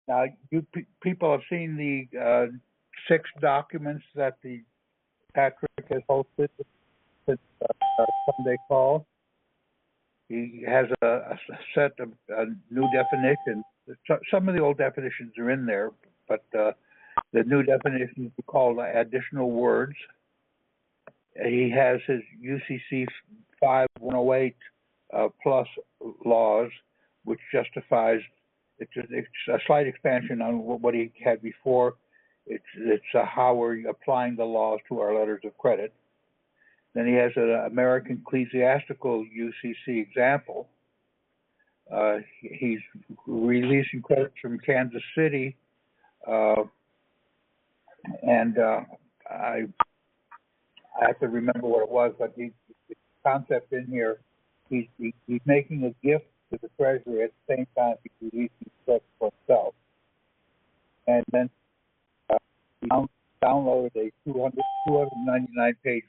Now, you people have seen the 6 documents that the Patrick has hosted since Sunday call. He has a set of new definitions. Some of the old definitions are in there, but the new definitions are called additional words. He has his UCC 5108 plus laws, which justifies. It's a slight expansion on what he had before. It's how we're applying the laws to our letters of credit. Then he has an American Ecclesiastical UCC example. He's releasing credits from Kansas City, and I have to remember what it was, but the concept in here, he's making a gift to the Treasury at the same time he's releasing credit for himself. And then he downloaded a 299-page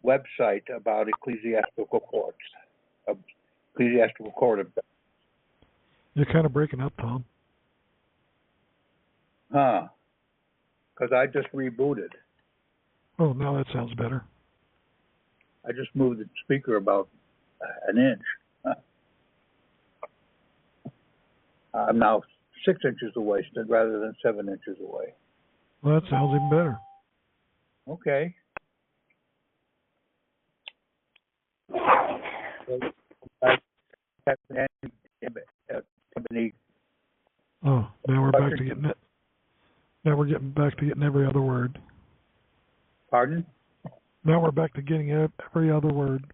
website about ecclesiastical courts, ecclesiastical court of. You're kind of breaking up, Tom. Huh. Because I just rebooted. Oh, now that sounds better. I just moved the speaker about an inch. I'm now 6 inches away rather than 7 inches away. Well, that sounds even better. Okay. Oh, now we're back to getting it. Now we're getting back to getting every other word. Pardon? Now we're back to getting every other word.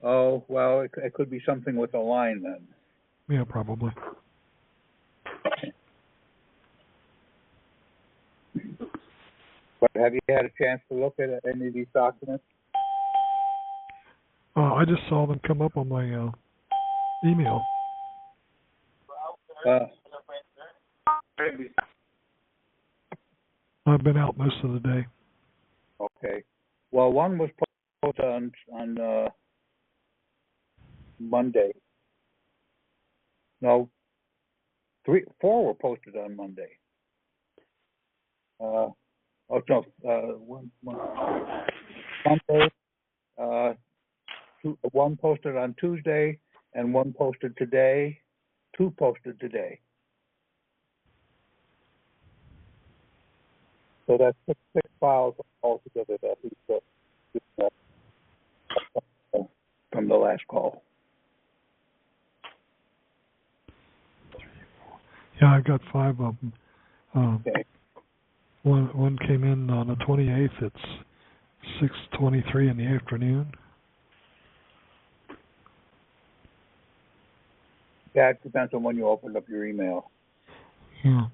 Oh, well, it could be something with a line then. Yeah, probably. But have you had a chance to look at any of these documents? I just saw them come up on my email. I've been out most of the day. Okay. Well, one was posted on Monday. No, 4 were posted on Monday. Monday. One posted on Tuesday, and one posted today. 2 posted today. So that's 6 files altogether that he took from the last call. Yeah, I've got 5 of them. Okay. One came in on the 28th. It's 6:23 in the afternoon. Yeah, it depends on when you opened up your email. Yeah.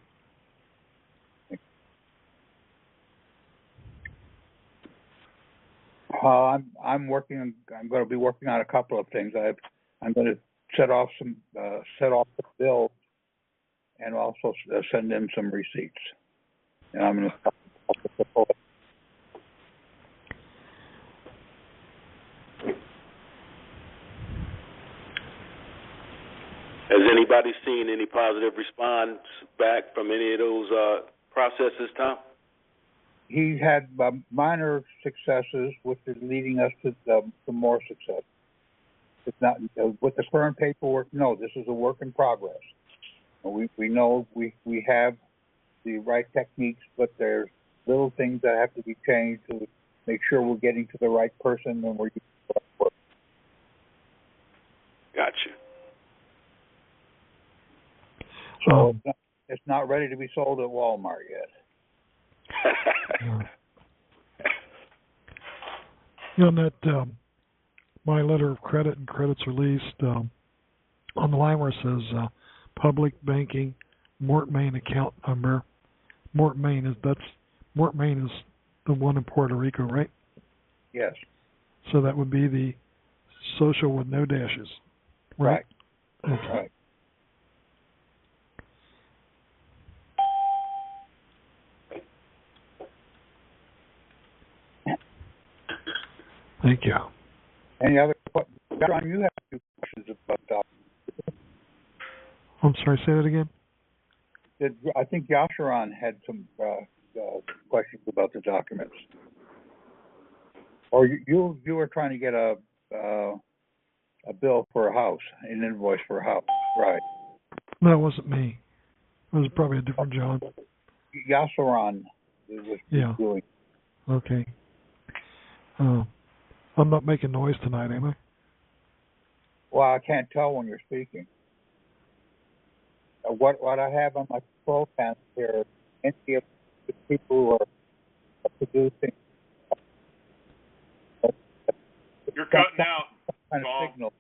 I'm working. I'm going to be working on a couple of things. I'm going to set off the bill, and also send in some receipts. And I'm going to. Has anybody seen any positive response back from any of those processes, Tom? He had minor successes, which is leading us to more success. It's not with the current paperwork. No, this is a work in progress. We know we have the right techniques, but there's little things that have to be changed to make sure we're getting to the right person when we're using the right work. Gotcha. So it's not ready to be sold at Walmart yet. On that, my letter of credit and credits released, on the line where it says public banking, Mort Maine account number. Mort Maine is the one in Puerto Rico, right? Yes. So that would be the social with no dashes, right? Right. Okay. Right. Thank you. Any other questions? John, you have a few questions about documents. I'm sorry, say that again? I think Yasharon had some questions about the documents. Or you were trying to get a bill for a house, an invoice for a house, right? No, it wasn't me. It was probably a different John. Yasharon was doing. Okay. I'm not making noise tonight, am I? Well, I can't tell when you're speaking. What I have on my control panel here, any of the people who are producing. You're cutting out. Kind of signal.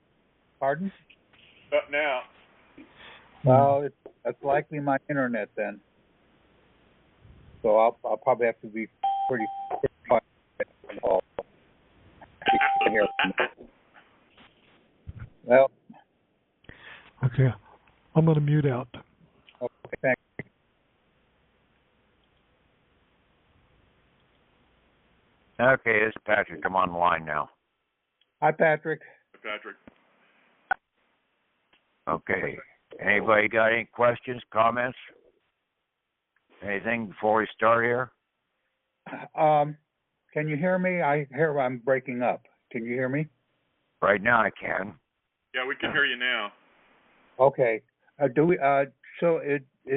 Pardon? Cutting out. Well, it's likely my internet then. So I'll probably have to be pretty quiet. Well. Okay. I'm going to mute out. Okay, thanks. Okay, this is Patrick. I'm on the line now. Hi, Patrick. Patrick. Okay. Anybody got any questions, comments? Anything before we start here? Can you hear me? I hear I'm breaking up. Can you hear me? Right now I can. Yeah, we can hear you now. Okay. Is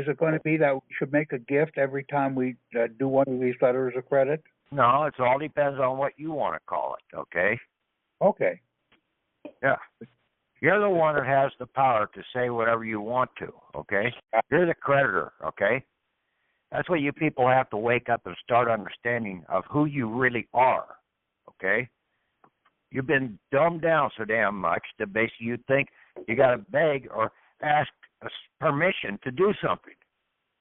it going to be that we should make a gift every time we do one of these letters of credit? No, it all depends on what you want to call it, okay? Okay. Yeah. You're the one that has the power to say whatever you want to, okay? You're the creditor, okay? That's what you people have to wake up and start understanding of who you really are, okay? You've been dumbed down so damn much that basically you think you got to beg or ask permission to do something.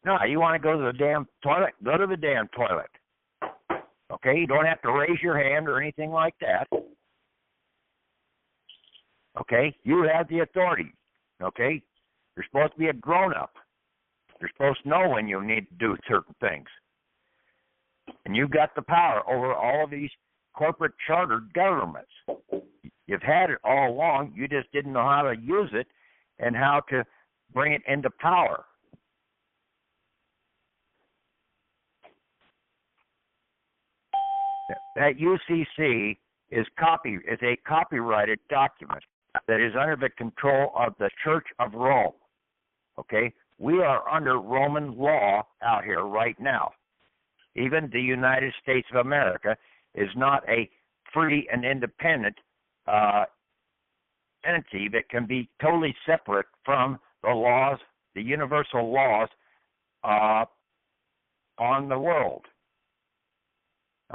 No, you want to go to the damn toilet, go to the damn toilet. Okay, you don't have to raise your hand or anything like that. Okay, you have the authority. Okay, you're supposed to be a grown-up. You're supposed to know when you need to do certain things. And you've got the power over all of these corporate chartered governments. You've had it all along. You just didn't know how to use it and how to bring it into power. That UCC is a copyrighted document that is under the control of the Church of Rome. Okay? We are under Roman law out here right now. Even the United States of America is not a free and independent entity that can be totally separate from the laws, the universal laws on the world.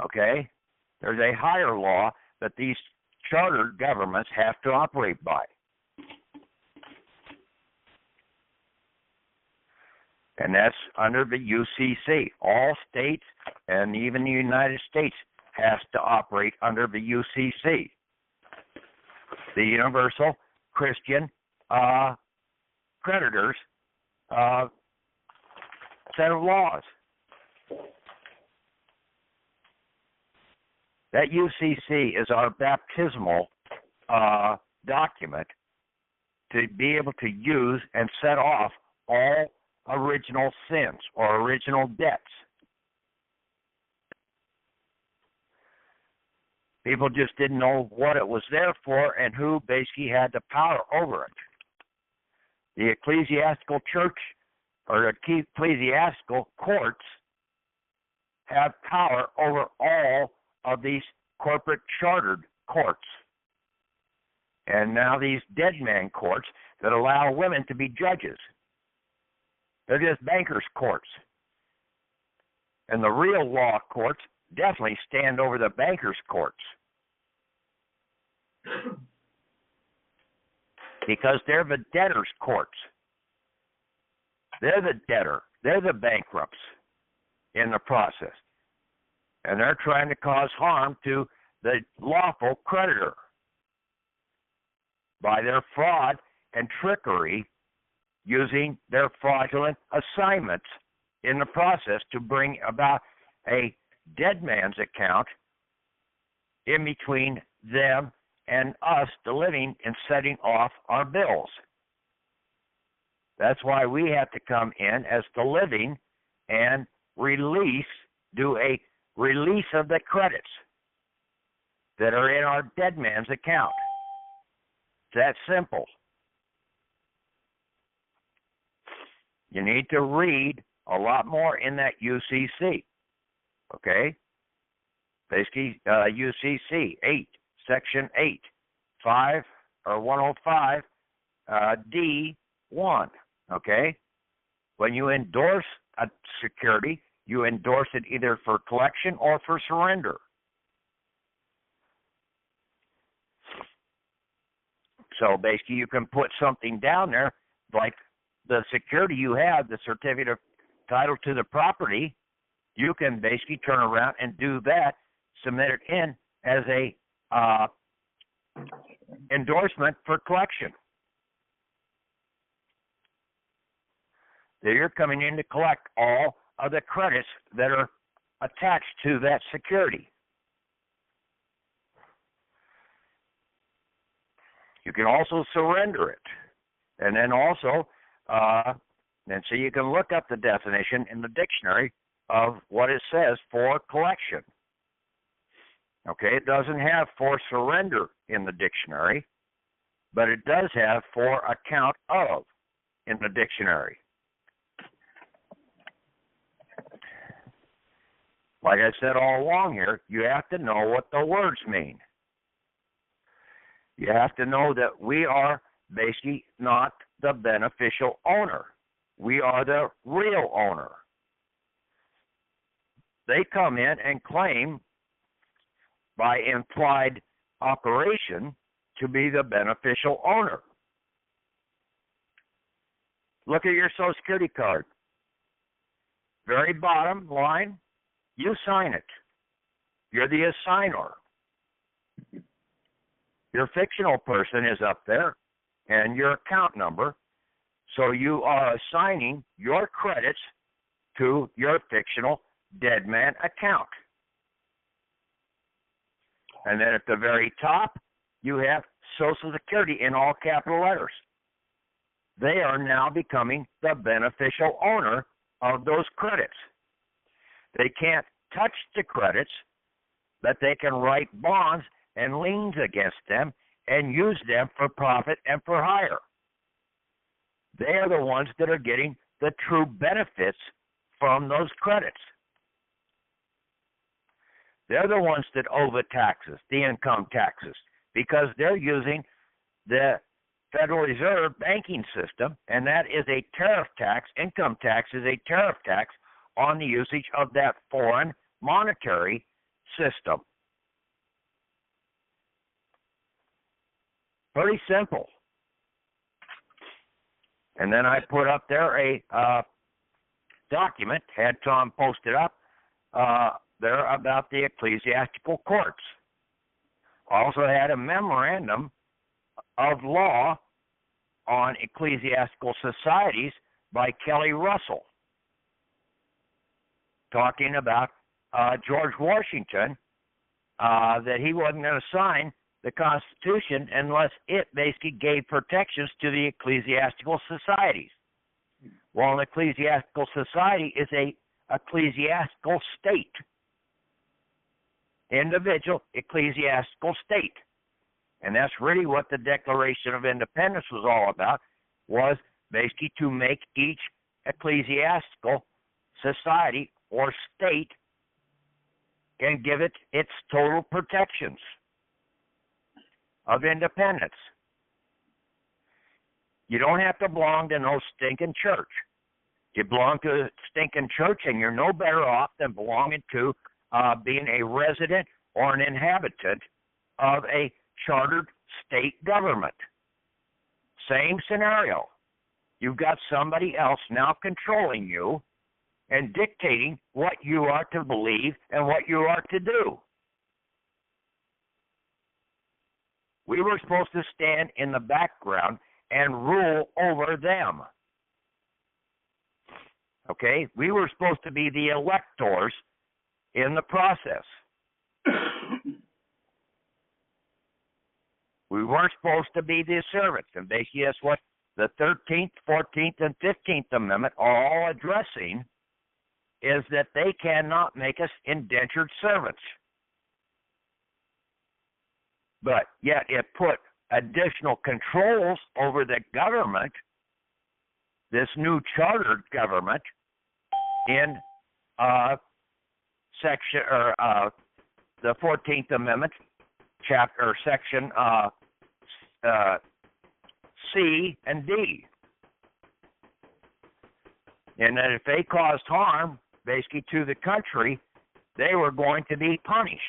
Okay? There's a higher law that these chartered governments have to operate by. And that's under the UCC. All states and even the United States has to operate under the UCC, the Universal Christian Creditors set of laws. That UCC is our baptismal document to be able to use and set off all original sins or original debts. People just didn't know what it was there for and who basically had the power over it. The ecclesiastical church or the ecclesiastical courts have power over all of these corporate chartered courts. And now these dead man courts that allow women to be judges. They're just bankers' courts. And the real law courts definitely stand over the bankers' courts. Because they're the debtors' courts. They're the debtor. They're the bankrupts in the process. And they're trying to cause harm to the lawful creditor by their fraud and trickery, using their fraudulent assignments in the process to bring about a dead man's account in between them and us, the living, in setting off our bills. That's why we have to come in as the living and do a release of the credits that are in our dead man's account. It's that simple. You need to read a lot more in that UCC. Okay? Basically, UCC 8, Section 8, 5 or 105, D1. Okay? When you endorse a security, you endorse it either for collection or for surrender. So basically, you can put something down there, like the security you have, the certificate of title to the property. You can basically turn around and do that, submit it in as a endorsement for collection. That you're coming in to collect all of the credits that are attached to that security. You can also surrender it. And then also, and so you can look up the definition in the dictionary of what it says for collection. Okay, it doesn't have for surrender in the dictionary, but it does have for account of in the dictionary. Like I said all along here, you have to know what the words mean. You have to know that we are basically not the beneficial owner. We are the real owner. They come in and claim by implied operation to be the beneficial owner. Look at your Social Security card. Very bottom line, you sign it. You're the assigner. Your fictional person is up there and your account number. So you are assigning your credits to your fictional dead man account. And then at the very top, you have Social Security in all capital letters. They are now becoming the beneficial owner of those credits. They can't touch the credits, but they can write bonds and liens against them and use them for profit and for hire. They are the ones that are getting the true benefits from those credits. They're the ones that owe the taxes, the income taxes, because they're using the Federal Reserve banking system, and that is a tariff tax. Income tax is a tariff tax on the usage of that foreign monetary system. Pretty simple. And then I put up there a document, had Tom posted up there about the ecclesiastical courts. Also had a memorandum of law on ecclesiastical societies by Kelly Russell, talking about George Washington, that he wasn't going to sign the Constitution unless it basically gave protections to the ecclesiastical societies. Well, an ecclesiastical society is a ecclesiastical state. Individual ecclesiastical state. And that's really what the Declaration of Independence was all about, was basically to make each ecclesiastical society or state and give it its total protections of independence. You don't have to belong to no stinking church. You belong to a stinking church, and you're no better off than belonging to being a resident or an inhabitant of a chartered state government. Same scenario. You've got somebody else now controlling you and dictating what you are to believe and what you are to do. We were supposed to stand in the background and rule over them. Okay? We were supposed to be the electors in the process. We weren't supposed to be the servants. And basically that's what the 13th, 14th, and 15th Amendment are all addressing, is that they cannot make us indentured servants. But yet it put additional controls over the government, this new chartered government, in section or the 14th Amendment, chapter or section C and D, and that if they caused harm, basically to the country, they were going to be punished.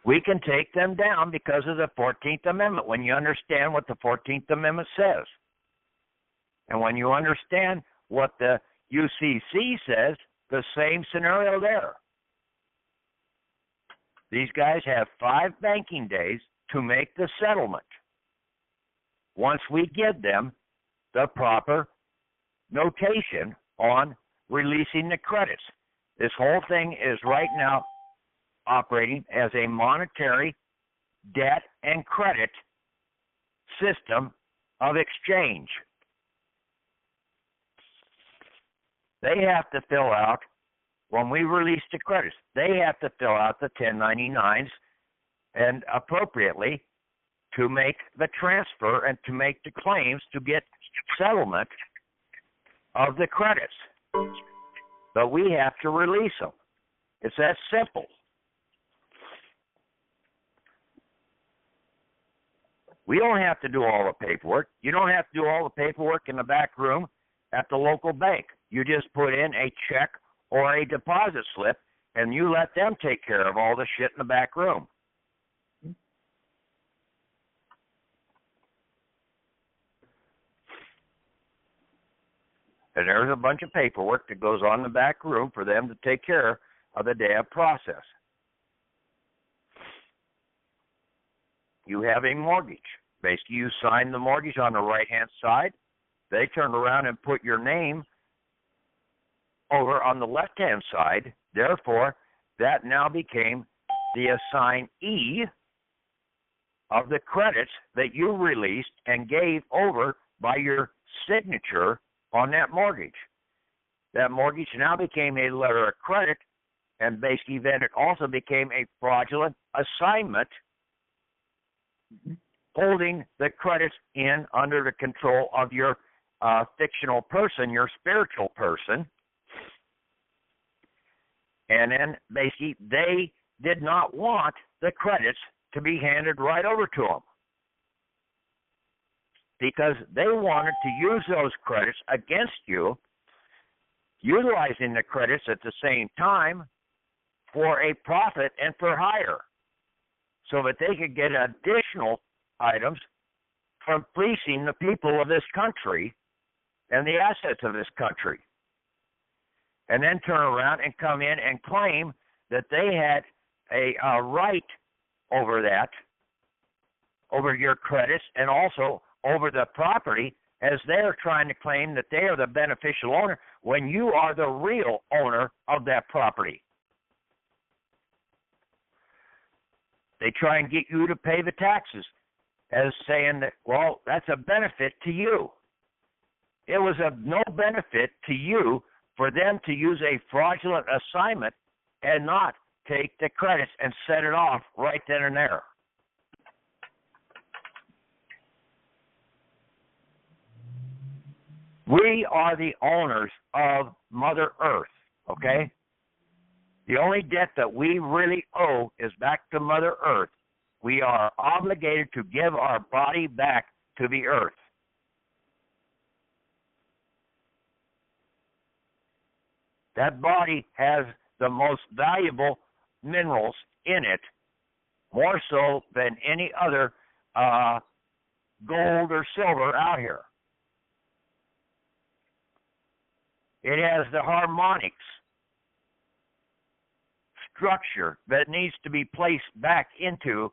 We can take them down because of the 14th Amendment when you understand what the 14th Amendment says. And when you understand what the UCC says, the same scenario there. These guys have 5 banking days to make the settlement. Once we give them the proper notation on releasing the credits. This whole thing is right now operating as a monetary debt and credit system of exchange. They have to fill out, when we release the credits, they have to fill out the 1099s and appropriately to make the transfer and to make the claims to get settlement of the credits. But we have to release them. It's that simple. We don't have to do all the paperwork. You don't have to do all the paperwork in the back room at the local bank. You just put in a check or a deposit slip, and you let them take care of all the shit in the back room. And there's a bunch of paperwork that goes on in the back room for them to take care of the damn process. You have a mortgage. Basically, you sign the mortgage on the right-hand side. They turn around and put your name over on the left-hand side. Therefore, that now became the assignee of the credits that you released and gave over by your signature on that mortgage. That mortgage now became a letter of credit, and basically then it also became a fraudulent assignment, holding the credits in under the control of your fictional person, your spiritual person. And then basically they did not want the credits to be handed right over to them, because they wanted to use those credits against you, utilizing the credits at the same time for a profit and for hire, so that they could get additional items from fleecing the people of this country and the assets of this country, and then turn around and come in and claim that they had a right over that, over your credits, and also over the property, as they're trying to claim that they are the beneficial owner when you are the real owner of that property. They try and get you to pay the taxes as saying that, well, that's a benefit to you. It was of no benefit to you for them to use a fraudulent assignment and not take the credits and set it off right then and there. We are the owners of Mother Earth, okay? The only debt that we really owe is back to Mother Earth. We are obligated to give our body back to the earth. That body has the most valuable minerals in it, more so than any other gold or silver out here. It has the harmonics structure that needs to be placed back into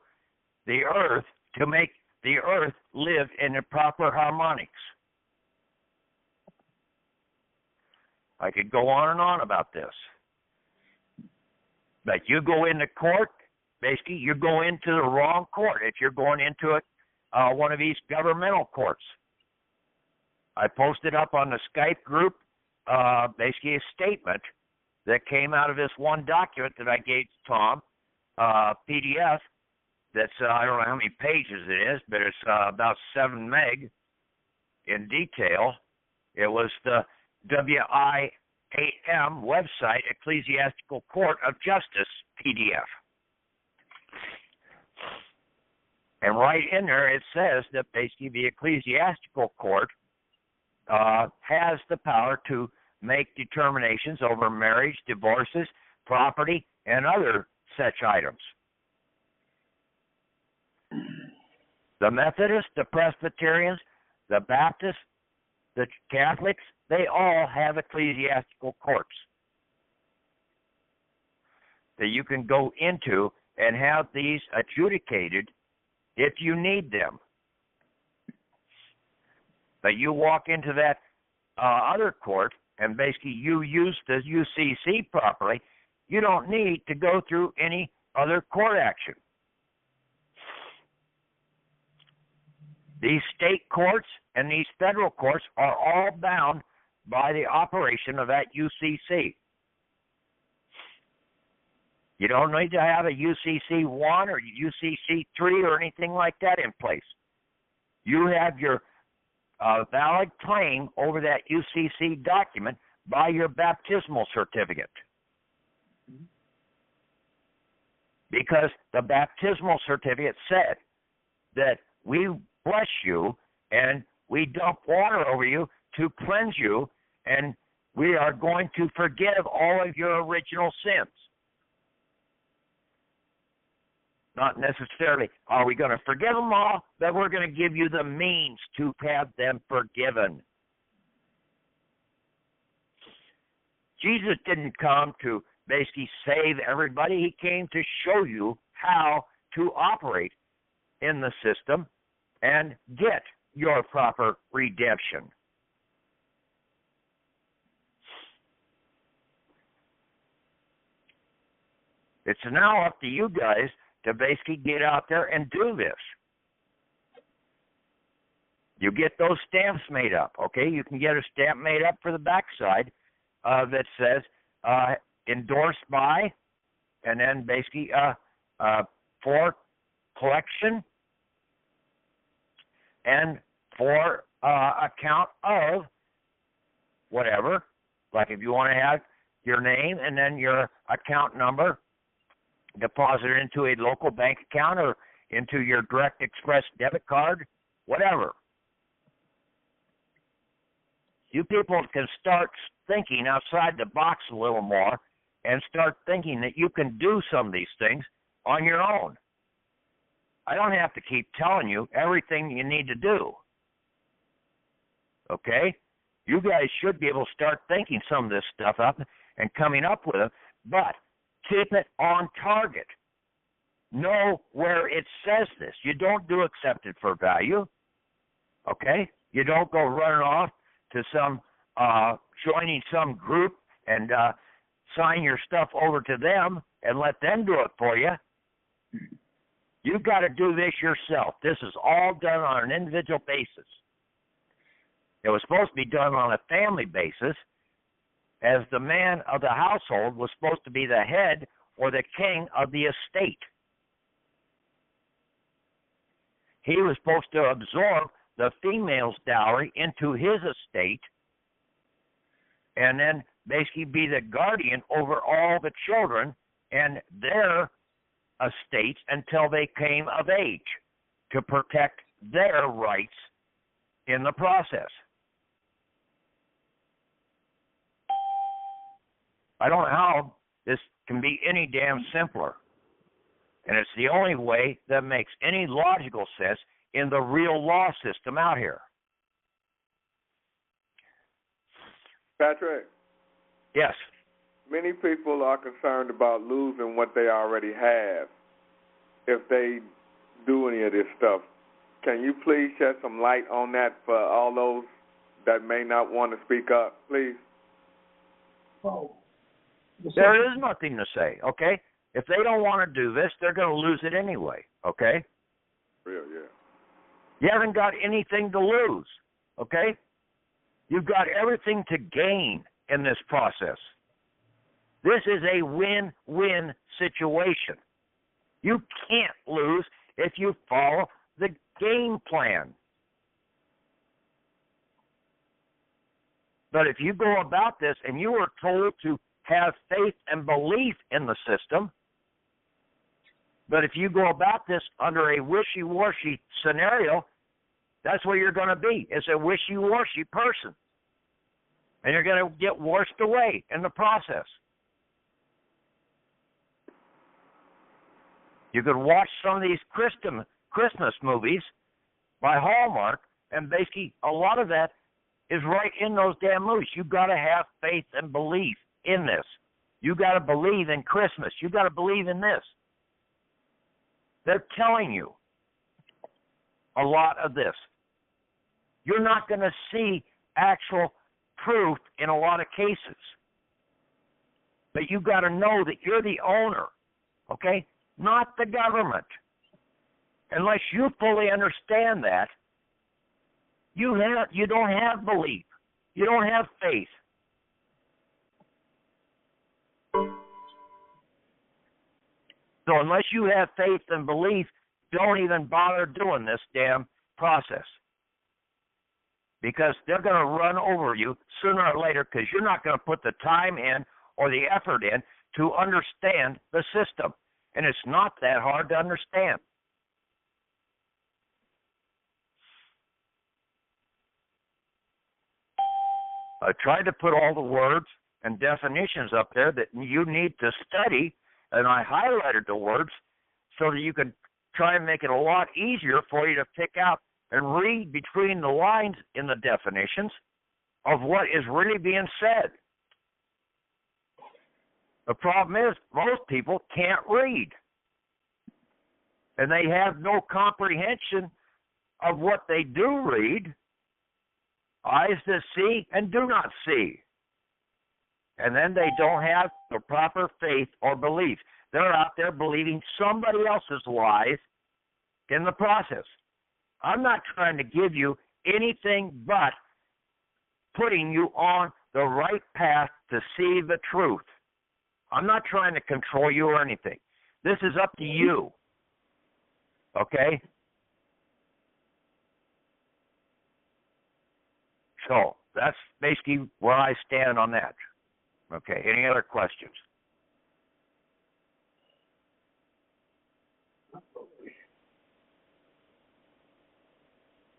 the earth to make the earth live in the proper harmonics. I could go on and on about this. But you go into court, basically you go into the wrong court if you're going into one of these governmental courts. I posted up on the Skype group basically a statement that came out of this one document that I gave to Tom, PDF. That's I don't know how many pages it is, but it's about 7 meg in detail. It was the WIAM website, Ecclesiastical Court of Justice PDF. And right in there it says that basically the ecclesiastical court has the power to make determinations over marriage, divorces, property, and other such items. The Methodists, the Presbyterians, the Baptists, the Catholics, they all have ecclesiastical courts that you can go into and have these adjudicated if you need them. But you walk into that other court and basically you use the UCC properly, you don't need to go through any other court action. These state courts and these federal courts are all bound by the operation of that UCC. You don't need to have a UCC 1 or UCC 3 or anything like that in place. You have your valid claim over that UCC document by your baptismal certificate. Because the baptismal certificate said that we bless you and we dump water over you to cleanse you, and we are going to forgive all of your original sins. Not necessarily are we going to forgive them all, but we're going to give you the means to have them forgiven. Jesus didn't come to basically save everybody. He came to show you how to operate in the system and get your proper redemption. It's now up to you guys to basically get out there and do this. You get those stamps made up, okay? You can get a stamp made up for the backside that says endorsed by, and then basically for collection and for account of whatever. Like if you want to have your name and then your account number deposited into a local bank account or into your direct express debit card, whatever. You people can start thinking outside the box a little more and start thinking that you can do some of these things on your own. I don't have to keep telling you everything you need to do. Okay? You guys should be able to start thinking some of this stuff up and coming up with it, but keep it on target. Know where it says this. You don't do accepted for value. Okay? You don't go running off to some, joining some group and sign your stuff over to them and let them do it for you. You've got to do this yourself. This is all done on an individual basis. It was supposed to be done on a family basis, as the man of the household was supposed to be the head or the king of the estate. He was supposed to absorb the female's dowry into his estate and then basically be the guardian over all the children and their estates until they came of age to protect their rights in the process. I don't know how this can be any damn simpler. And it's the only way that makes any logical sense in the real law system out here. Patrick? Yes. Many people are concerned about losing what they already have if they do any of this stuff. Can you please shed some light on that for all those that may not want to speak up, please? Oh. There is nothing to say, okay? If they don't want to do this, they're going to lose it anyway, okay? Real, yeah. You haven't got anything to lose, okay? You've got everything to gain in this process. This is a win-win situation. You can't lose if you follow the game plan. But if you go about this and you are told to have faith and belief in the system, but if you go about this under a wishy-washy scenario, that's what you're going to be. It's a wishy-washy person. And you're going to get washed away in the process. You could watch some of these Christmas movies by Hallmark, and basically a lot of that is right in those damn movies. You've got to have faith and belief in this. You've got to believe in Christmas. You've got to believe in this. They're telling you a lot of this. You're not going to see actual proof in a lot of cases. But you've got to know that you're the owner, okay? Not the government. Unless you fully understand that, you don't have belief. You don't have faith. So unless you have faith and belief, don't even bother doing this damn process. Because they're going to run over you sooner or later because you're not going to put the time in or the effort in to understand the system. And it's not that hard to understand. I tried to put all the words and definitions up there that you need to study, and I highlighted the words so that you could try and make it a lot easier for you to pick out and read between the lines in the definitions of what is really being said. The problem is most people can't read, and they have no comprehension of what they do read. Eyes that see and do not see. And then they don't have the proper faith or belief. They're out there believing somebody else's lies in the process. I'm not trying to give you anything but putting you on the right path to see the truth. I'm not trying to control you or anything. This is up to you. Okay? So that's basically where I stand on that. Okay, any other questions?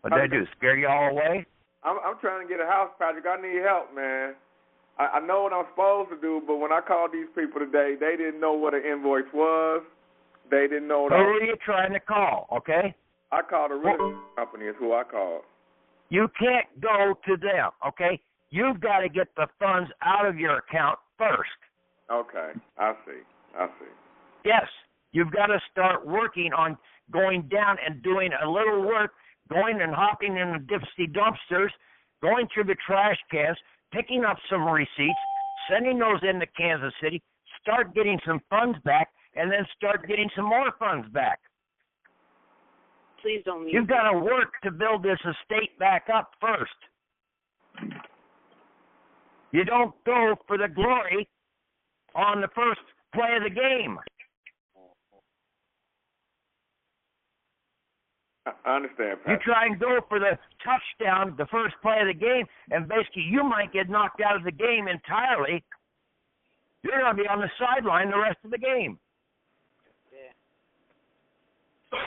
What did I do, scare you all away? I'm trying to get a house, Patrick. I need help, man. I know what I'm supposed to do, but when I called these people today, they didn't know what an invoice was. They didn't know. Who are you trying to call, okay? I called a real estate company is who I called. You can't go to them, okay? You've got to get the funds out of your account first. Okay, I see. Yes, you've got to start working on going down and doing a little work, going and hopping in the dipsy dumpsters, going through the trash cans, picking up some receipts, sending those into Kansas City, start getting some funds back, and then start getting some more funds back. Please don't leave. You've got to work to build this estate back up first. You don't go for the glory on the first play of the game. I understand, Patrick. You try and go for the touchdown the first play of the game, and basically you might get knocked out of the game entirely. You're going to be on the sideline the rest of the game. Yeah.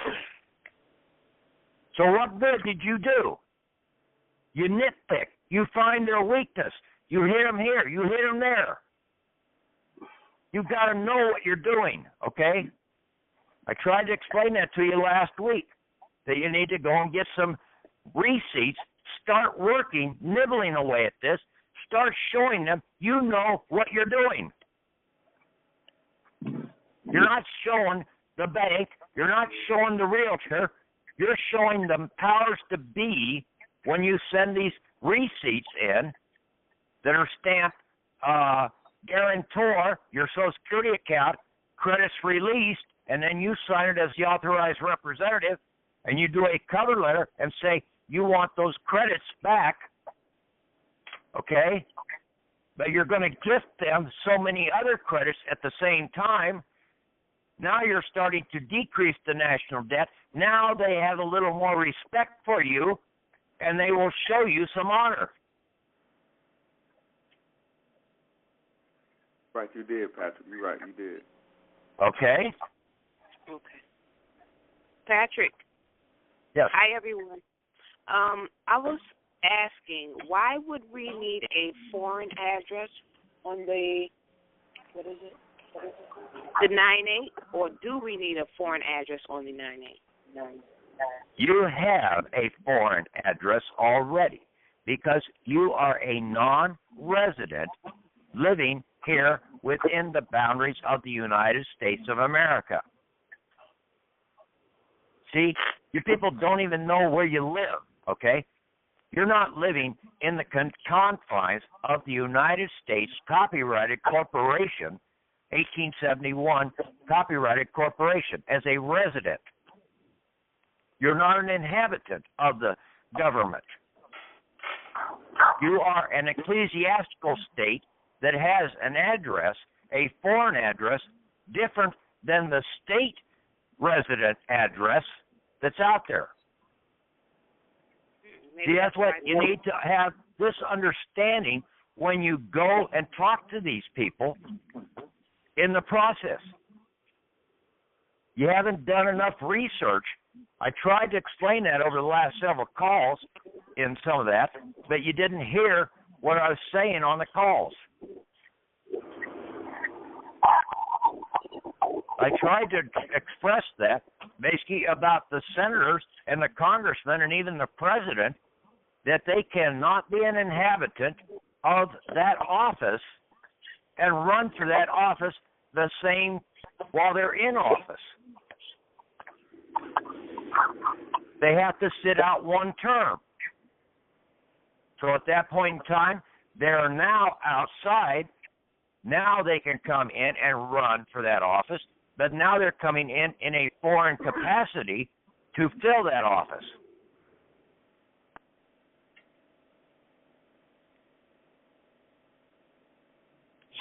So what good did you do? You nitpick. You find their weakness. You hit them here. You hit them there. You've got to know what you're doing, okay? I tried to explain that to you last week, that you need to go and get some receipts, start working, nibbling away at this, start showing them you know what you're doing. You're not showing the bank. You're not showing the realtor. You're showing them powers to be when you send these receipts in that are stamped guarantor, your Social Security account, credits released, and then you sign it as the authorized representative, and you do a cover letter and say you want those credits back, okay? But you're going to gift them so many other credits at the same time. Now you're starting to decrease the national debt. Now they have a little more respect for you, and they will show you some honor. Right, you did, Patrick. You're right, you did. Okay? Okay. Patrick. Yes. Hi, everyone. I was asking, why would we need a foreign address on the, what is it? The 9-8, or do we need a foreign address on the 9-8? You have a foreign address already because you are a non-resident living here within the boundaries of the United States of America. See, you people don't even know where you live, okay? You're not living in the confines of the United States Copyrighted Corporation, 1871 Copyrighted Corporation, as a resident. You're not an inhabitant of the government. You are an ecclesiastical state that has an address, a foreign address, different than the state resident address that's out there. See, that's what you need to have, this understanding when you go and talk to these people in the process. You haven't done enough research. I tried to explain that over the last several calls in some of that, but you didn't hear what I was saying on the calls. I tried to express that basically about the senators and the congressmen and even the president, that they cannot be an inhabitant of that office and run for that office the same while they're in office. They have to sit out one term. So at that point in time, they're now outside. Now they can come in and run for that office, but now they're coming in a foreign capacity to fill that office.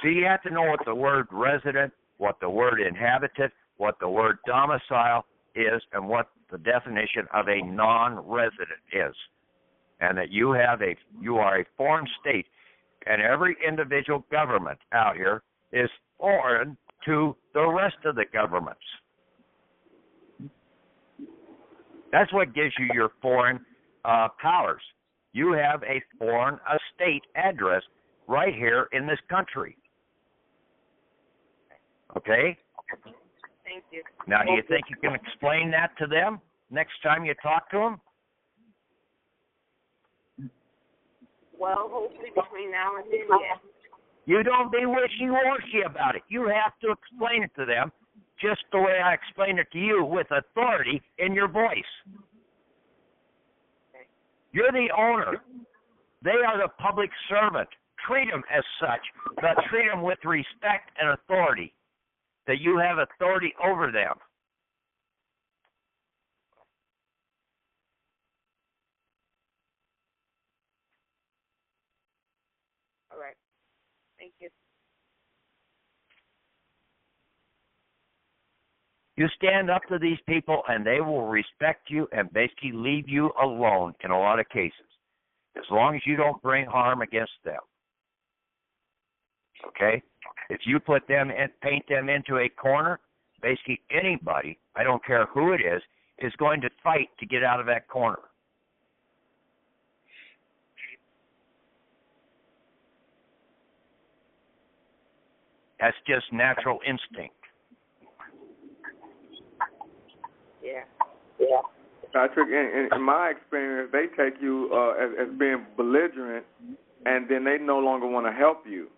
So you have to know what the word resident, what the word inhabitant, what the word domicile is, and what the definition of a non-resident is. And that you are a foreign state, and every individual government out here is foreign to the rest of the governments. That's what gives you your foreign powers. You have a foreign estate address right here in this country. Okay? Thank you. Now, do you think you can explain that to them next time you talk to them? Well, hopefully between now and then, yes. You don't be wishy-washy about it. You have to explain it to them just the way I explained it to you, with authority in your voice. You're the owner. They are the public servant. Treat them as such, but treat them with respect and authority, that you have authority over them. All right. Thank you. You stand up to these people, and they will respect you and basically leave you alone in a lot of cases, as long as you don't bring harm against them. Okay? If you put them and paint them into a corner, basically anybody, I don't care who it is going to fight to get out of that corner. That's just natural instinct. Yeah. Patrick, in my experience, they take you as being belligerent, and then they no longer want to help you.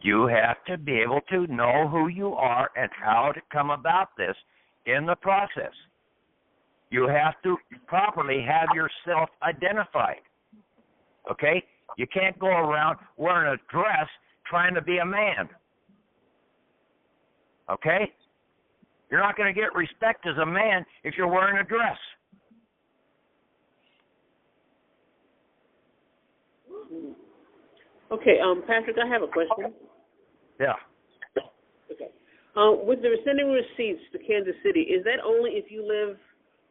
You have to be able to know who you are and how to come about this in the process. You have to properly have yourself identified. Okay? You can't go around wearing a dress trying to be a man. Okay? You're not going to get respect as a man if you're wearing a dress. Okay, Patrick, I have a question. Yeah. Okay. With the sending receipts to Kansas City, is that only if you live,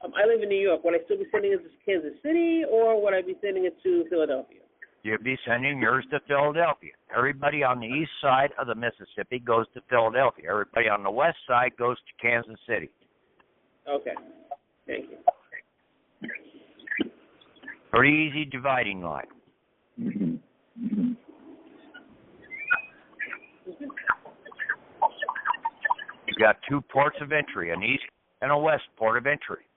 I live in New York, would I still be sending it to Kansas City, or would I be sending it to Philadelphia? You'll be sending yours to Philadelphia. Everybody on the east side of the Mississippi goes to Philadelphia. Everybody on the west side goes to Kansas City. Okay. Thank you. Pretty easy dividing line. You got two ports of entry, an east and a west port of entry.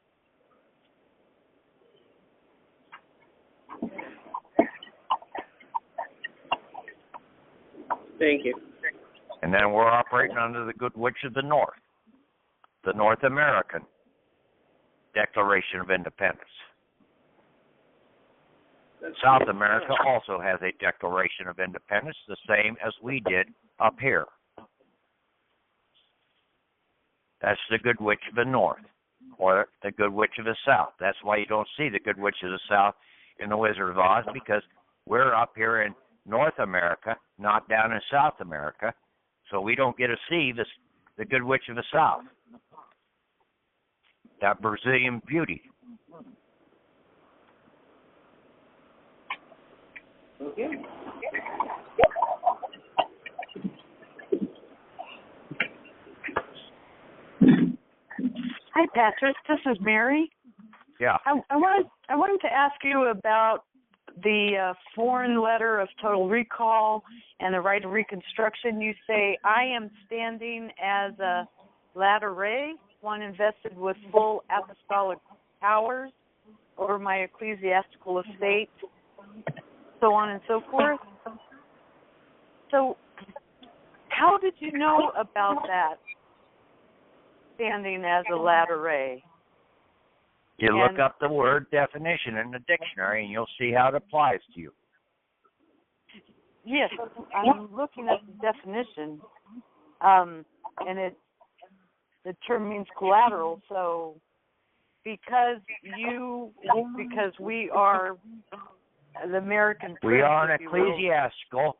Thank you. And then we're operating under the good witch of the North, the North American Declaration of Independence. South America also has a Declaration of Independence, the same as we did up here. That's the good witch of the North, or the good witch of the South. That's why you don't see the good witch of the South in the Wizard of Oz, because we're up here in North America, not down in South America, so we don't get to see the good witch of the South, that Brazilian beauty. Okay. Hi, Patrick. This is Mary. Yeah. I wanted to ask you about the foreign letter of total recall and the right of reconstruction. You say, I am standing as a latter ray, one invested with full apostolic powers over my ecclesiastical estate, so on and so forth. So how did you know about that, standing as a latter ray? You look up the word definition in the dictionary, and you'll see how it applies to you. Yes, I'm looking at the definition, and the term means collateral. So because we are the American, we are an ecclesiastical,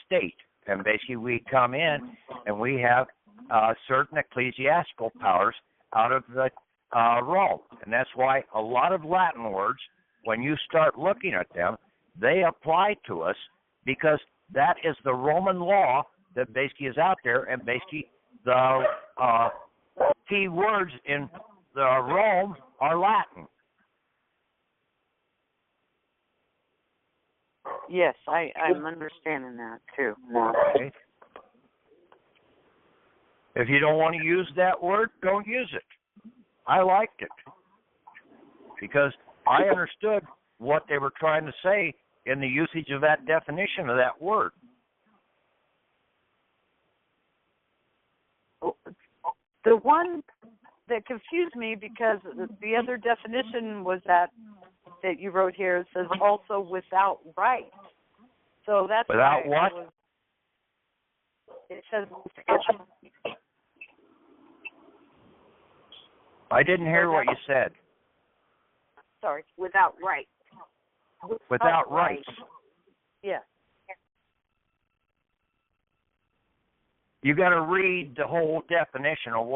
state, and basically we come in and we have certain ecclesiastical powers out of the Rome, and that's why a lot of Latin words, when you start looking at them, they apply to us because that is the Roman law that basically is out there, and basically the key words in the Rome are Latin. Yes, I'm understanding that too. Okay. If you don't want to use that word, don't use it. I liked it because I understood what they were trying to say in the usage of that definition of that word. The one that confused me, because the other definition was that you wrote here, it says also without right. So that's without what? It says. I didn't hear what you said. Sorry, without right. Without rights. Yeah. You got to read the whole definition of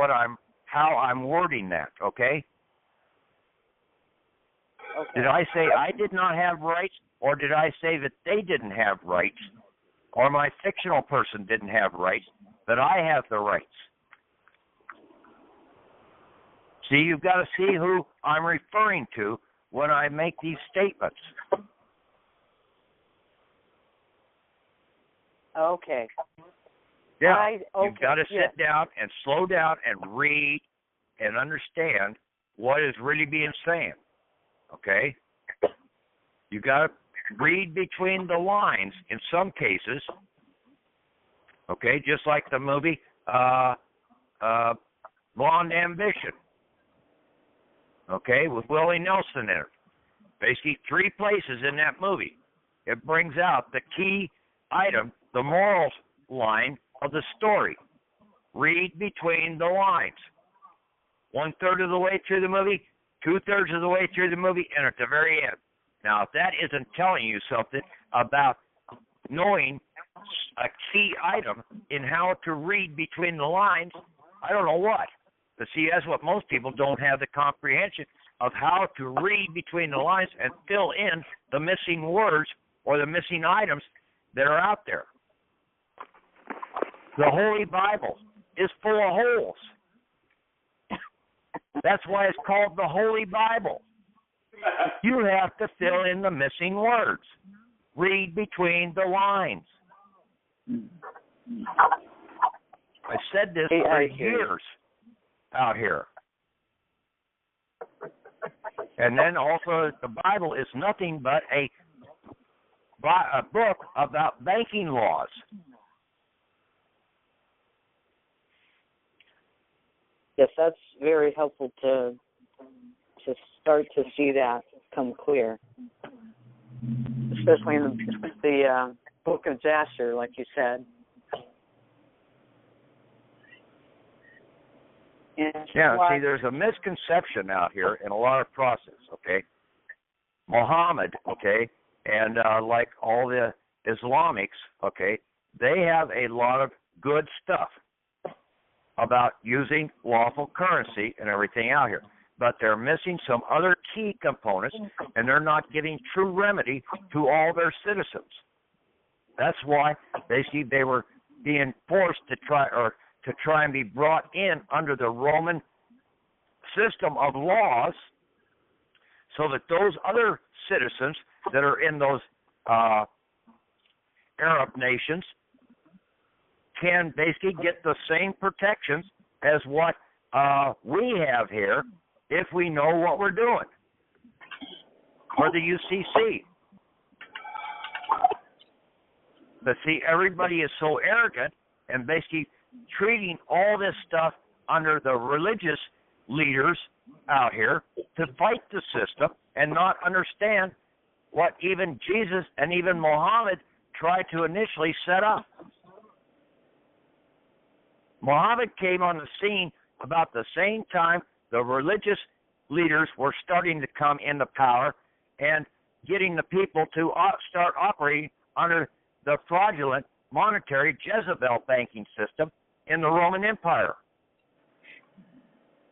how I'm wording that, okay? Did I say I did not have rights, or did I say that they didn't have rights, or my fictional person didn't have rights, but I have the rights? See, you've got to see who I'm referring to when I make these statements. Okay. Yeah, you've got to sit down and slow down and read and understand what is really being said. Okay? You got to read between the lines in some cases. Okay, just like the movie Blonde Ambition. Okay, with Willie Nelson in it. Basically, 3 places in that movie. It brings out the key item, the moral line of the story. read between the lines. 1/3 of the way through the movie, 2/3 of the way through the movie, and at the very end. Now, if that isn't telling you something about knowing a key item in how to read between the lines, I don't know what. But see, that's what most people don't have the comprehension of how to read between the lines and fill in the missing words or the missing items that are out there. The Holy Bible is full of holes. That's why it's called the Holy Bible. You have to fill in the missing words. Read between the lines. I said this for years out here. And then also the Bible is nothing but a book about banking laws. Yes, that's very helpful to start to see that come clear, especially in the Book of Jasher, like you said. Yeah, see, there's a misconception out here in a lot of process, okay? Muhammad, okay, and like all the Islamics, okay, they have a lot of good stuff about using lawful currency and everything out here. But they're missing some other key components, and they're not giving true remedy to all their citizens. That's why they were being forced to try and be brought in under the Roman system of laws, so that those other citizens that are in those Arab nations can basically get the same protections as what we have here if we know what we're doing, or the UCC. But see, everybody is so arrogant and basically treating all this stuff under the religious leaders out here to fight the system and not understand what even Jesus and even Muhammad tried to initially set up. Muhammad came on the scene about the same time the religious leaders were starting to come into power and getting the people to start operating under the fraudulent monetary Jezebel banking system in the Roman Empire.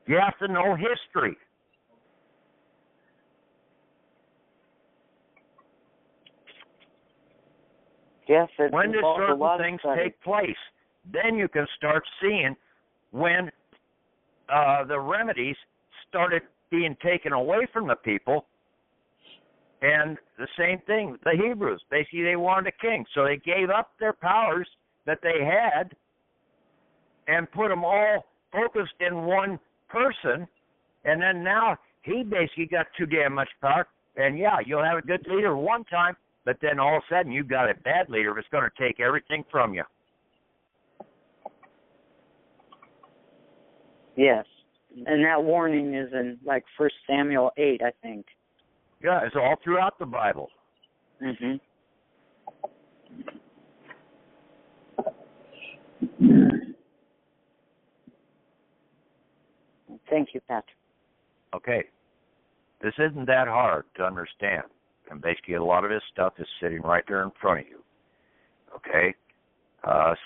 You have to know history. Yes, when did certain things take place? Then you can start seeing when the remedies started being taken away from the people. And the same thing, the Hebrews, basically they wanted a king. So they gave up their powers that they had and put them all focused in one person. And then now he basically got too damn much power. And yeah, you'll have a good leader one time, but then all of a sudden you've got a bad leader that's going to take everything from you. Yes. And that warning is in like 1 Samuel 8, I think. Yeah, it's all throughout the Bible. Mm-hmm. Thank you, Patrick. Okay. This isn't that hard to understand. And basically a lot of this stuff is sitting right there in front of you. Okay?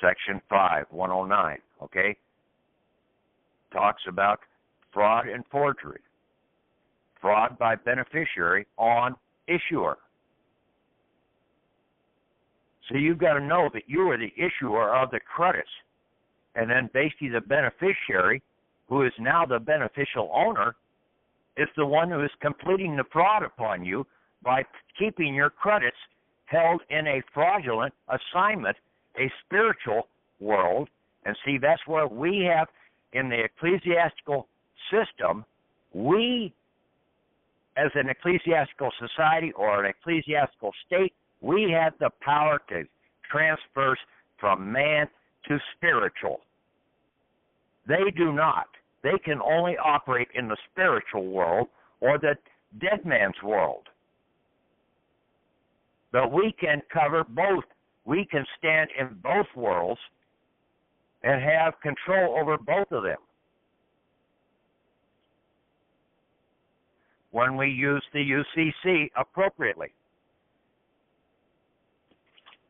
Section 5, 109, okay? Talks about fraud and forgery. Fraud by beneficiary on issuer. So you've got to know that you are the issuer of the credits. And then basically the beneficiary, who is now the beneficial owner, is the one who is completing the fraud upon you by keeping your credits held in a fraudulent assignment, a spiritual world. And see, that's where we have, in the ecclesiastical system, we, as an ecclesiastical society or an ecclesiastical state, we have the power to transfer from man to spiritual. They do not. They can only operate in the spiritual world or the dead man's world. But we can cover both. We can stand in both worlds and have control over both of them. When we use the UCC appropriately.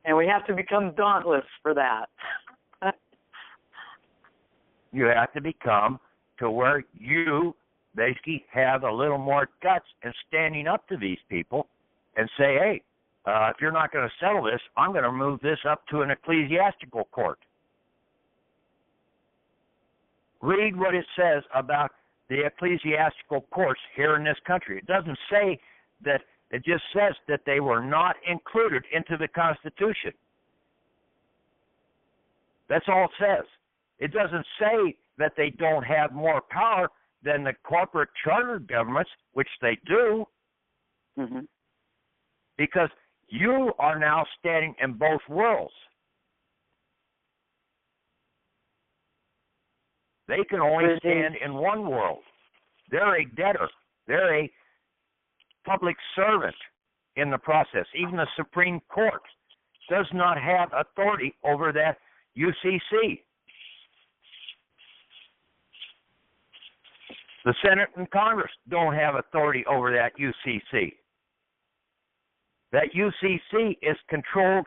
And we have to become dauntless for that. You have to become to where you basically have a little more guts in standing up to these people and say, hey, if you're not going to settle this, I'm going to move this up to an ecclesiastical court. Read what it says about the ecclesiastical courts here in this country. It doesn't say that, it just says that they were not included into the Constitution. That's all it says. It doesn't say that they don't have more power than the corporate charter governments, which they do, because you are now standing in both worlds. They can only stand in one world. They're a debtor. They're a public servant in the process. Even the Supreme Court does not have authority over that UCC. The Senate and Congress don't have authority over that UCC. That UCC is controlled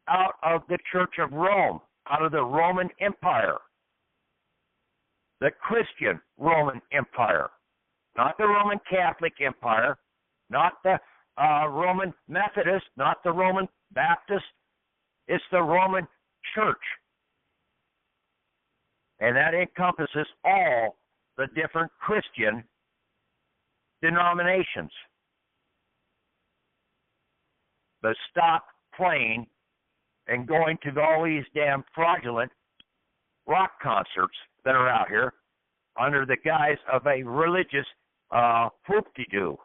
out of the Church of Rome, out of the Roman Empire. The Christian Roman Empire, not the Roman Catholic Empire, not the Roman Methodist, not the Roman Baptist. It's the Roman Church. And that encompasses all the different Christian denominations. But stop playing and going to all these damn fraudulent rock concerts that are out here under the guise of a religious whoop-de-doo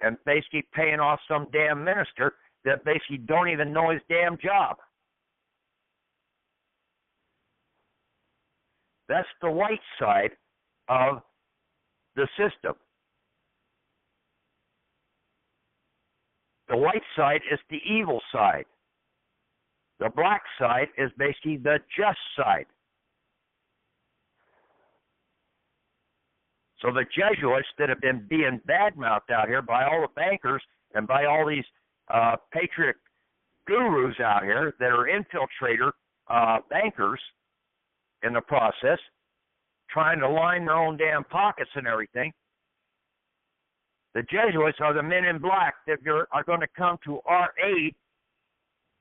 and basically paying off some damn minister that basically don't even know his damn job. That's the white side of the system. The white side is the evil side. The black side is basically the just side. So the Jesuits that have been being badmouthed out here by all the bankers and by all these patriot gurus out here that are infiltrator bankers in the process, trying to line their own damn pockets and everything. The Jesuits are the men in black that are going to come to our aid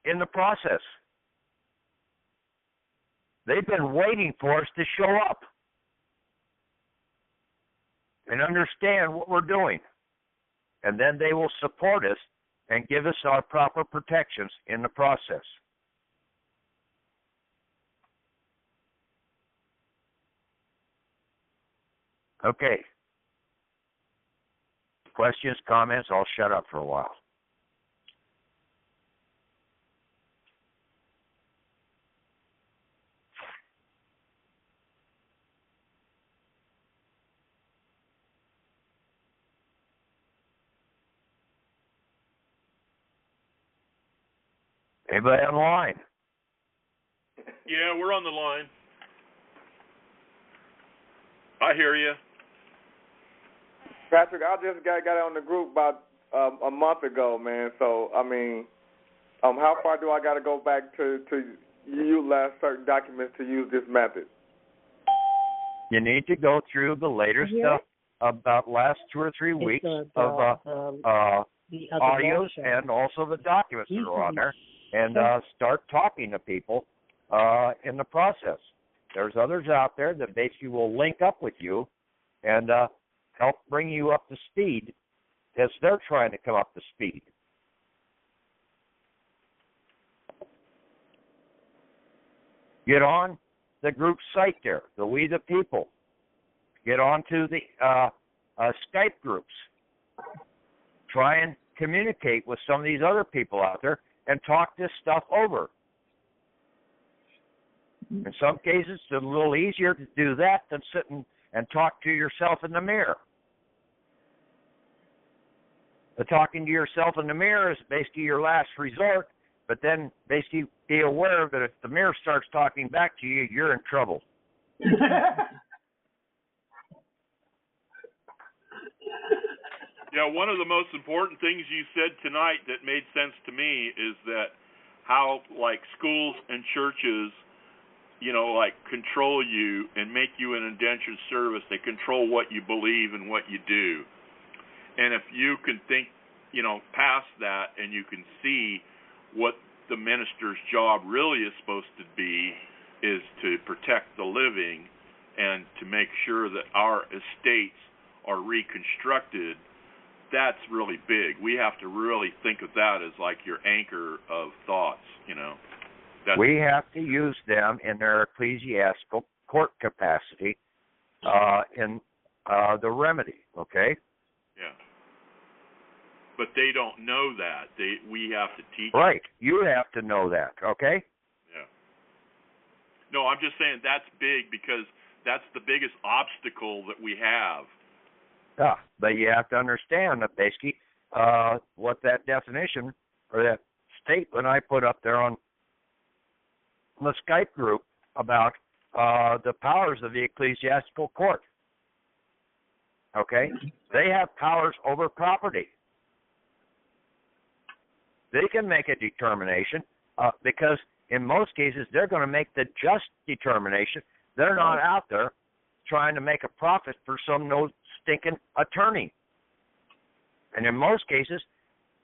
in the process. They've been waiting for us to show up and understand what we're doing. And then they will support us and give us our proper protections in the process. Okay. Questions, comments? I'll shut up for a while. Anybody on the line? Yeah, we're on the line. I hear you. Patrick, I just got on the group about a month ago, man. So, I mean, how far do I got to go back to utilize certain documents to use this method? You need to go through the later stuff about last 2 or 3 weeks of audios and also the documents that are on there, and start talking to people in the process. There's others out there that basically will link up with you and help bring you up to speed as they're trying to come up to speed. Get on the group site there, the We the People. Get on to the Skype groups. Try and communicate with some of these other people out there and talk this stuff over. In some cases, it's a little easier to do that than sit and talk to yourself in the mirror. The talking to yourself in the mirror is basically your last resort but then basically be aware that if the mirror starts talking back to you, you're in trouble. Yeah, one of the most important things you said tonight that made sense to me is that how, like, schools and churches, you know, like, control you and make you an indentured service. They control what you believe and what you do. And if you can think, you know, past that and you can see what the minister's job really is supposed to be is to protect the living and to make sure that our estates are reconstructed, that's really big. We have to really think of that as like your anchor of thoughts, you know. We have to use them in their ecclesiastical court capacity in the remedy, okay? Yeah. But they don't know that. We have to teach them. Right. You have to know that, okay? Yeah. No, I'm just saying that's big because that's the biggest obstacle that we have. Yeah, but you have to understand that basically what that definition or that statement I put up there on the Skype group about the powers of the ecclesiastical court. Okay? They have powers over property. They can make a determination because in most cases they're going to make the just determination. They're not out there trying to make a profit for some no stinking attorney. And in most cases,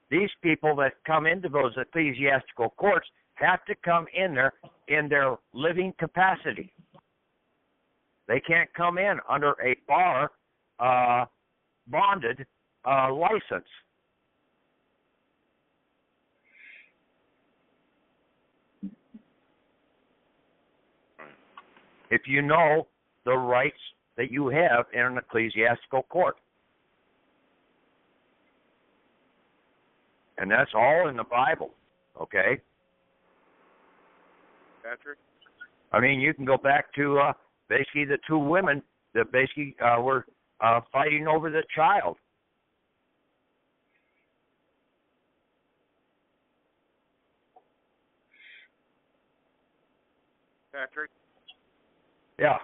these people that come into those ecclesiastical courts have to come in there in their living capacity. They can't come in under a bar bonded license. If you know the rights that you have in an ecclesiastical court. And that's all in the Bible, okay? Patrick? I mean, you can go back to basically the two women that basically were fighting over the child. Patrick? Yeah.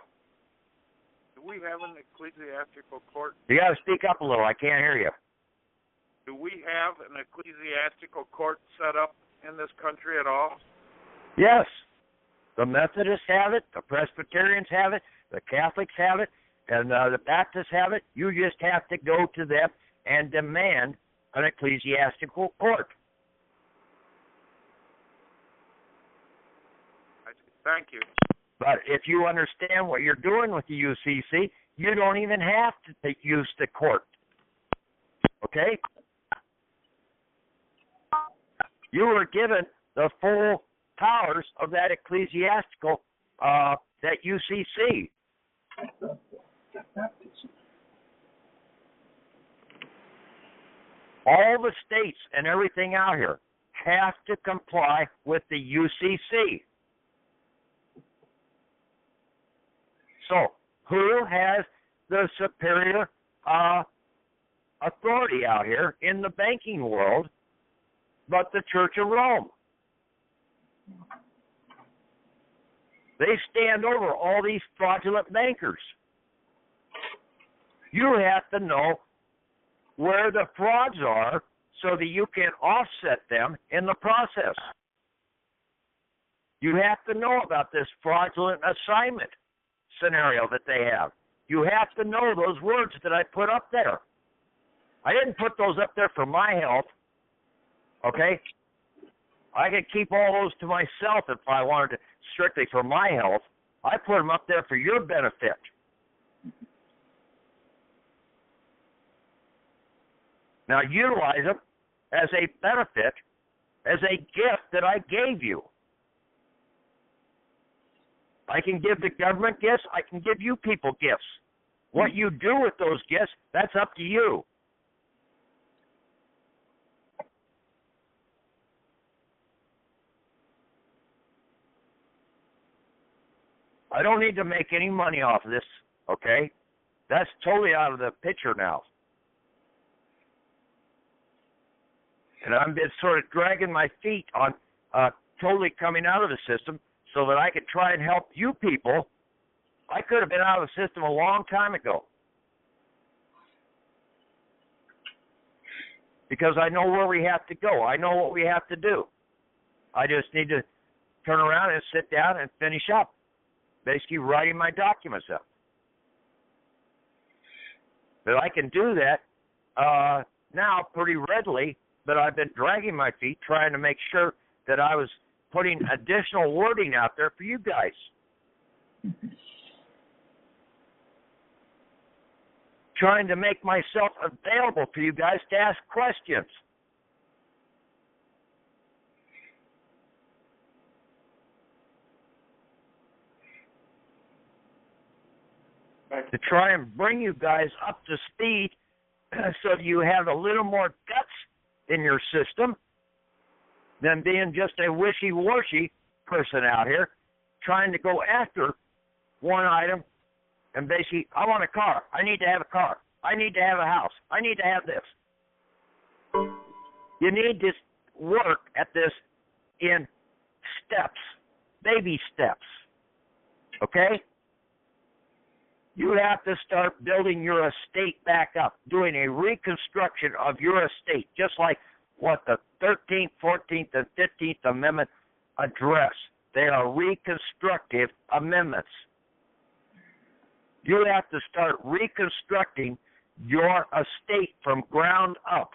Do we have an ecclesiastical court? You got to speak up a little. I can't hear you. Do we have an ecclesiastical court set up in this country at all? Yes. The Methodists have it. The Presbyterians have it. The Catholics have it. And the Baptists have it. You just have to go to them and demand an ecclesiastical court. Thank you. But if you understand what you're doing with the UCC, you don't even have to use the court. Okay? You were given the full powers of that ecclesiastical, that UCC. All the states and everything out here have to comply with the UCC. So, who has the superior authority out here in the banking world but the Church of Rome? They stand over all these fraudulent bankers. You have to know where the frauds are so that you can offset them in the process. You have to know about this fraudulent assignment scenario that they have. You have to know those words that I put up there. I didn't put those up there for my health, okay? I could keep all those to myself if I wanted to, strictly for my health. I put them up there for your benefit. Now utilize them as a benefit, as a gift that I gave you. I can give the government gifts. I can give you people gifts. What you do with those gifts, that's up to you. I don't need to make any money off of this, okay? That's totally out of the picture now. And I've been sort of dragging my feet on totally coming out of the system so that I could try and help you people. I could have been out of the system a long time ago. Because I know where we have to go. I know what we have to do. I just need to turn around and sit down and finish up, basically writing my documents up. But I can do that now pretty readily, but I've been dragging my feet trying to make sure that I was putting additional wording out there for you guys. Trying to make myself available for you guys to ask questions. To try and bring you guys up to speed so you have a little more guts in your system than being just a wishy-washy person out here trying to go after one item and basically, I want a car. I need to have a car. I need to have a house. I need to have this. You need to work at this in steps, baby steps, okay? You have to start building your estate back up, doing a reconstruction of your estate, just like what the 13th, 14th, and 15th Amendment address. They are reconstructive amendments. You have to start reconstructing your estate from ground up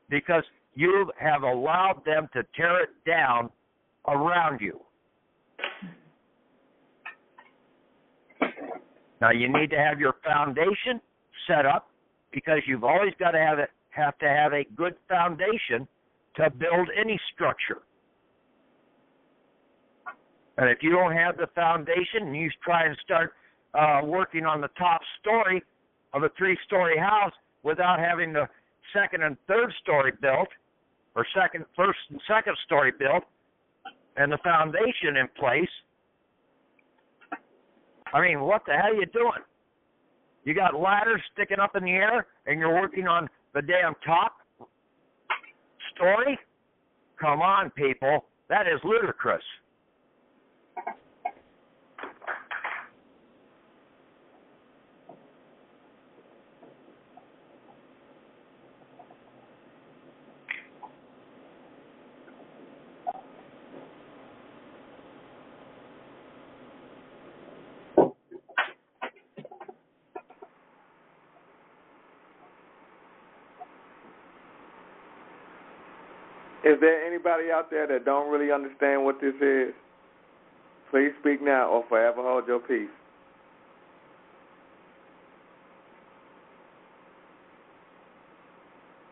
because you have allowed them to tear it down around you. Now, you need to have your foundation set up because you've always got to have a good foundation to build any structure. And if you don't have the foundation and you try and start working on the top story of a 3-story house without having the second and third story built, or first and second story built, and the foundation in place, I mean, what the hell are you doing? You got ladders sticking up in the air and you're working on the damn top story? Come on, people. That is ludicrous. Is there anybody out there that don't really understand what this is? Please speak now or forever hold your peace.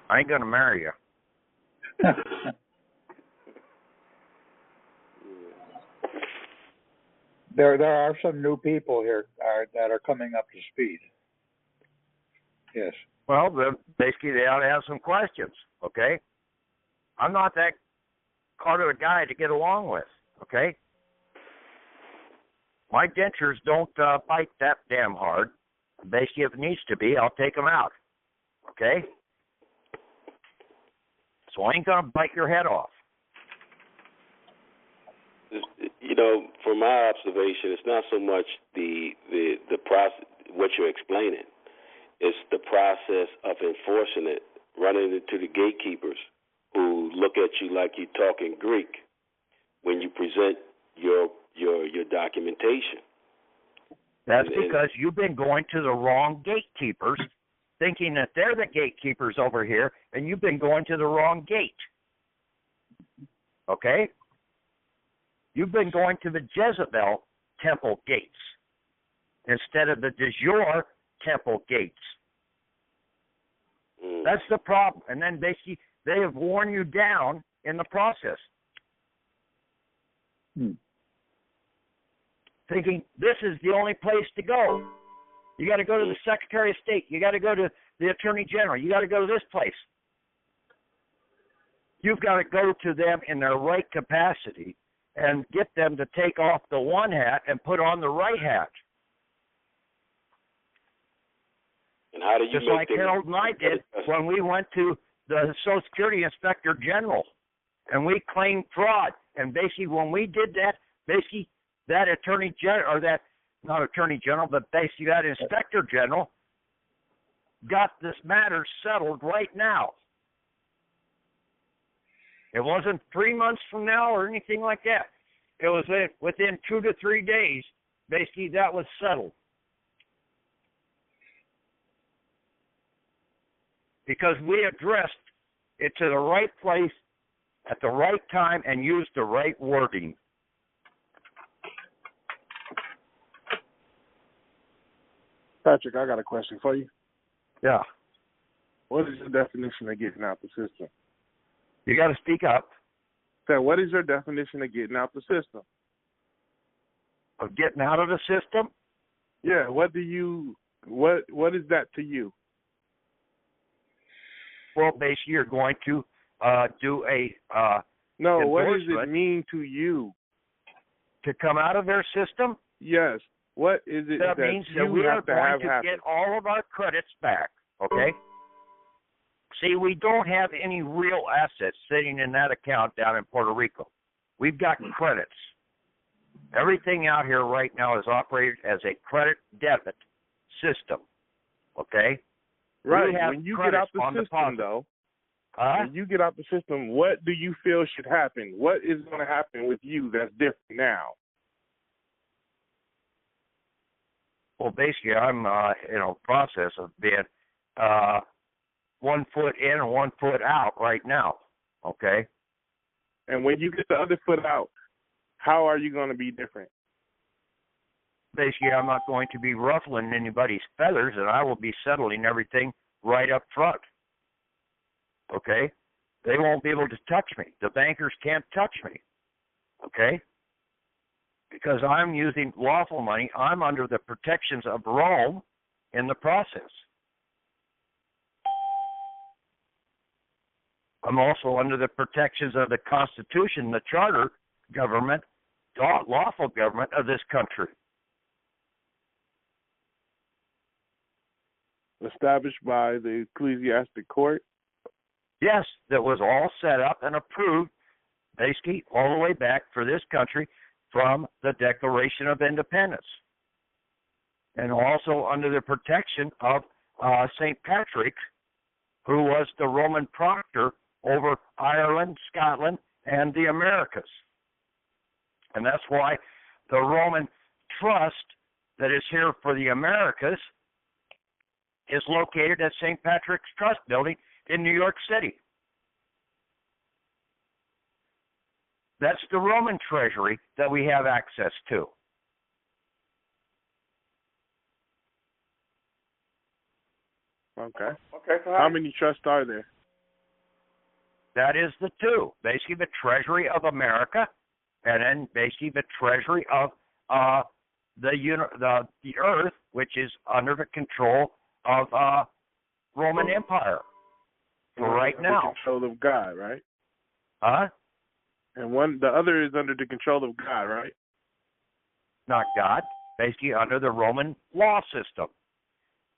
I ain't going to marry you. There are some new people here that are coming up to speed. Yes. Well, basically they ought to have some questions, okay? I'm not that kind of a guy to get along with, okay? My dentures don't bite that damn hard. Basically, if it needs to be, I'll take them out, okay? So I ain't going to bite your head off. You know, from my observation, it's not so much the process, what you're explaining. It's the process of enforcing it, running into the gatekeepers who look at you like you're talking Greek when you present your documentation. That's because you've been going to the wrong gatekeepers, thinking that they're the gatekeepers over here, and you've been going to the wrong gate. Okay? You've been going to the Jezebel temple gates instead of the de jure temple gates. That's the problem. And then basically they have worn you down in the process. Thinking this is the only place to go. You got to go to the Secretary of State. You got to go to the Attorney General. You got to go to this place. You've got to go to them in their right capacity and get them to take off the one hat and put on the right hat. And how do you just like Harold and I did when we went to the Social Security Inspector General and we claimed fraud. And basically, when we did that, basically that Attorney General, or that, not Attorney General, but basically that Inspector General got this matter settled right now. It wasn't 3 months from now or anything like that. It was within 2 to 3 days, basically that was settled. Because we addressed it to the right place at the right time and used the right wording. Patrick, I got a question for you. Yeah. What is the definition of getting out the system? You got to speak up. So what is your definition of getting out the system? Of getting out of the system? Yeah, what is that to you? Well, basically, you're going to do a no, what does it mean to you? To come out of their system? Yes. What is it that means that we are going to get all of our credits back, okay? See, we don't have any real assets sitting in that account down in Puerto Rico. We've got credits. Everything out here right now is operated as a credit debit system, okay? Right. When you get out the system, though, when you get out the system, what do you feel should happen? What is going to happen with you that's different now? Well, basically, I'm in a process of being 1 foot in and 1 foot out right now, okay? And when you get the other foot out, how are you going to be different? Basically, I'm not going to be ruffling anybody's feathers, and I will be settling everything right up front, okay? They won't be able to touch me. The bankers can't touch me, okay? Because I'm using lawful money. I'm under the protections of Rome in the process. I'm also under the protections of the Constitution, the charter government, lawful government of this country. Established by the Ecclesiastical Court? Yes, that was all set up and approved, basically, all the way back for this country from the Declaration of Independence. And also under the protection of St. Patrick, who was the Roman proctor over Ireland, Scotland, and the Americas. And that's why the Roman trust that is here for the Americas is located at St. Patrick's Trust Building in New York City. That's the Roman treasury that we have access to. Okay. So how many trusts are there? That is the two. Basically, the Treasury of America, and then basically the Treasury of the Earth, which is under the control of Roman Empire. So right now, control of God, right? Huh? And the other is under the control of God, right? Not God. Basically, under the Roman law system.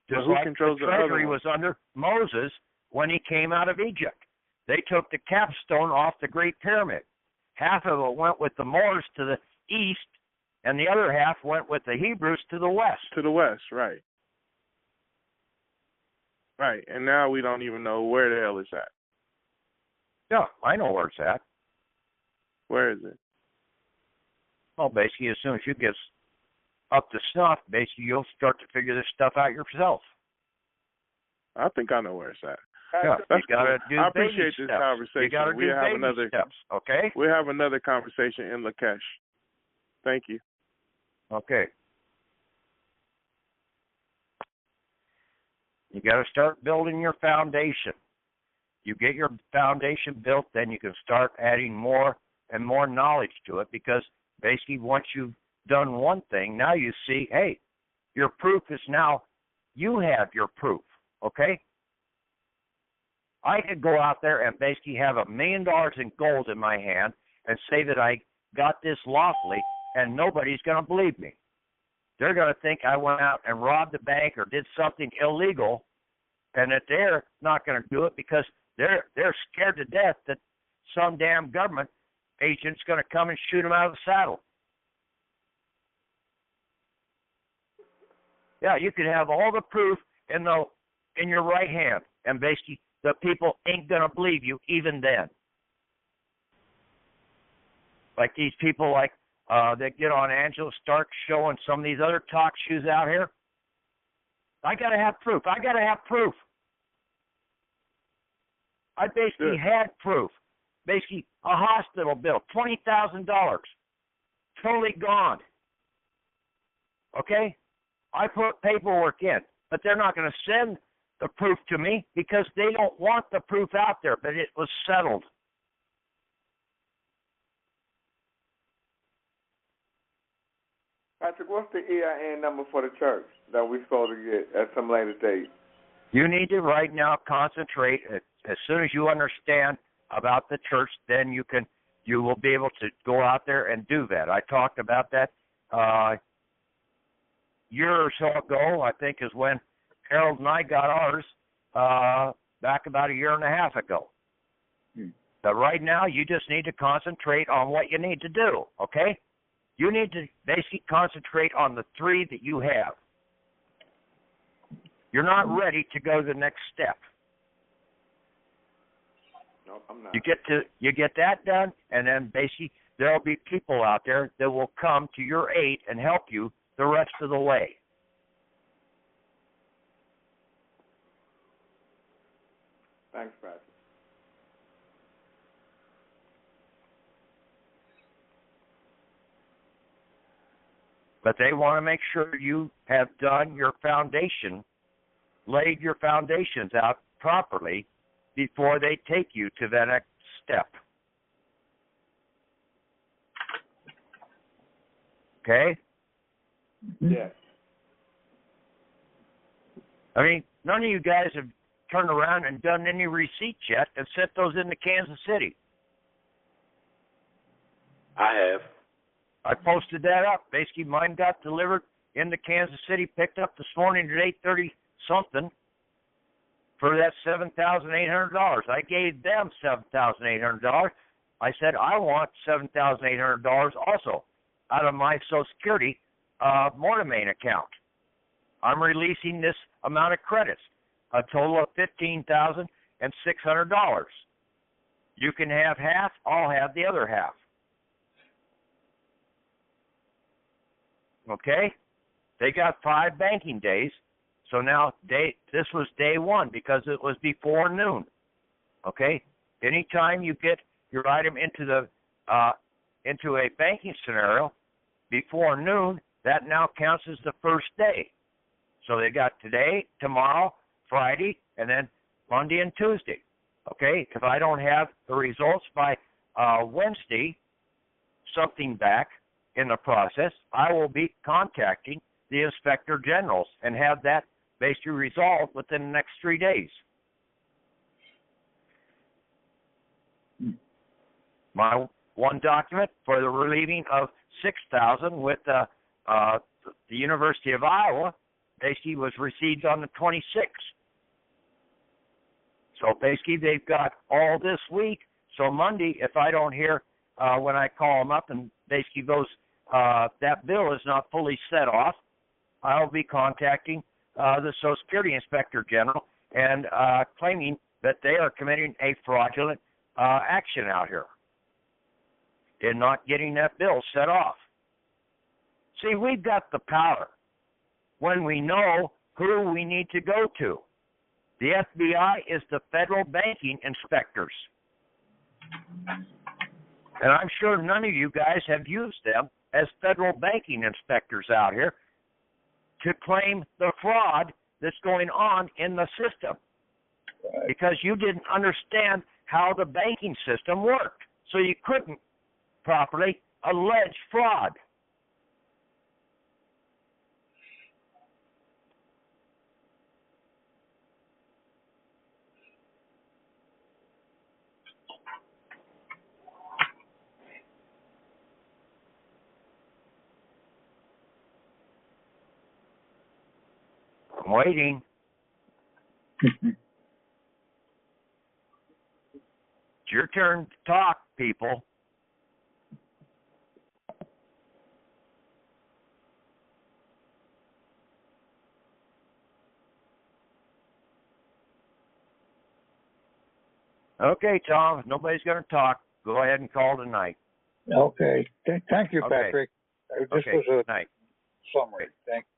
Just like the Treasury was under Moses when he came out of Egypt. They took the capstone off the Great Pyramid. Half of it went with the Moors to the east, and the other half went with the Hebrews to the west. To the west, right. Right, and now we don't even know where the hell it's at. Yeah, I know where it's at. Where is it? Well, basically, as soon as you get up to snuff, basically, you'll start to figure this stuff out yourself. I think I know where it's at. Yeah, you gotta do I appreciate this conversation. You gotta do baby steps, okay? We have another conversation in Lakesh. Thank you. Okay. You got to start building your foundation. You get your foundation built, then you can start adding more and more knowledge to it, because basically once you've done one thing, now you see, hey, your proof is now, you have your proof, okay? I could go out there and basically have $1 million in gold in my hand and say that I got this lawfully, and nobody's going to believe me. They're going to think I went out and robbed a bank or did something illegal, and that they're not going to do it because they're scared to death that some damn government agent's going to come and shoot them out of the saddle. Yeah, you could have all the proof in your right hand, and basically the people ain't going to believe you even then. Like these people that get on Angela Stark's show and some of these other talk shows out here. I got to have proof. I basically had proof. Basically, a hospital bill, $20,000, totally gone. Okay? I put paperwork in, but they're not going to send the proof to me because they don't want the proof out there, but it was settled. Patrick, what's the EIN number for the church that we're supposed to get at some later date? You need to right now concentrate. As soon as you understand about the church, then you will be able to go out there and do that. I talked about that year or so ago, I think, is when Harold and I got ours back about a year and a half ago. But right now, you just need to concentrate on what you need to do, okay? You need to basically concentrate on the 3 that you have. You're not ready to go to the next step. No, I'm not. You get that done, and then basically there'll be people out there that will come to your aid and help you the rest of the way. Thanks, Patrick. But they want to make sure you have done your foundation, laid your foundations out properly before they take you to the next step. Okay? Yes. I mean, none of you guys have turned around and done any receipts yet and sent those into Kansas City. I have. I posted that up. Basically, mine got delivered into Kansas City, picked up this morning at 8:30 something for that $7,800. I gave them $7,800. I said, I want $7,800 also out of my Social Security Mortimain account. I'm releasing this amount of credits, a total of $15,600. You can have half, I'll have the other half. Okay? They got 5 banking days. So now this was day 1 because it was before noon. Okay? Anytime you get your item into a banking scenario before noon, that now counts as the first day. So they got today, tomorrow, Friday, and then Monday and Tuesday. Okay? If I don't have the results by Wednesday, something back in the process, I will be contacting the Inspector Generals and have that basically resolved within the next 3 days. My one document for the relieving of $6,000 with the University of Iowa basically was received on the 26th. So basically they've got all this week. So Monday, if I don't hear when I call them up and basically that bill is not fully set off, I'll be contacting the Social Security Inspector General and claiming that they are committing a fraudulent action out here in not getting that bill set off. See, we've got the power when we know who we need to go to. The FBI is the federal banking inspectors. And I'm sure none of you guys have used them as federal banking inspectors out here to claim the fraud that's going on in the system. Right. Because you didn't understand how the banking system worked. So you couldn't properly allege fraud. I'm waiting. It's your turn to talk, people. Okay, Tom, if nobody's going to talk, go ahead and call tonight. Okay. Thank you, Patrick. This was a night. summary. Thank you.